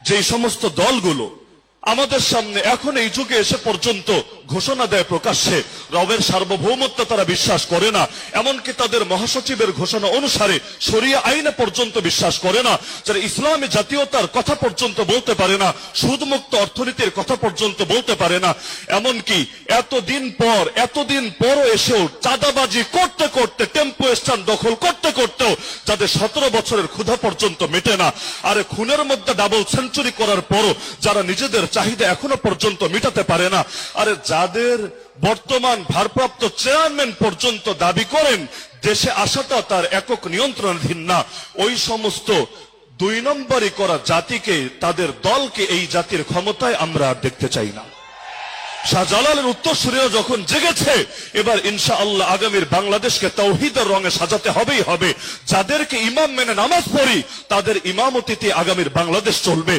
যে সমস্ত দলগুলো আমাদের সামনে এখন এই যুগে এসে পর্যন্ত ঘোষণা দেয় প্রকাশ্যে রবের সার্বভৌমত্ব তারা বিশ্বাস করে না, এমনকি তাদের মহাসচিবের ঘোষণা অনুসারে শরিয়া আইনে পর্যন্ত বিশ্বাস করে না, যারা ইসলামী জাতীয়তার কথা পর্যন্ত বলতে পারে না, সুদমুক্ত অর্থনীতির কথা পর্যন্ত বলতে পারে না, এমনকি এতদিন পরও এসেও চাঁদাবাজি করতে করতে, টেম্পো স্ট্যান্ড দখল করতে করতেও যাদের 17 বছরের ক্ষুধা পর্যন্ত মেটে না, আরে খুনের মধ্যে ডাবল সেঞ্চুরি করার পরও যারা নিজেদের চাহিদা এখনো পর্যন্ত মিটাতে পারে না, আরে যাদের বর্তমান ভারপ্রাপ্ত চেয়ারম্যান পর্যন্ত দাবি করেন দেশে আসাটা তার একক নিয়ন্ত্রণাধীন না, ওই সমস্ত 2 নম্বরই করা জাতিকে, তাদের দলকে এই জাতির ক্ষমতায় আমরা আর দেখতে চাই না। শাহজালালের উত্তরসূরিরা যখন জেগেছে, এবার ইনশাআল্লাহ আগামীর বাংলাদেশকে তাওহীদের রঙে সাজাতে হবেই হবে। যাদেরকে ইমাম মেনে নামাজ পড়ি তাদের ইমামতিতে আগামীর বাংলাদেশ চলবে।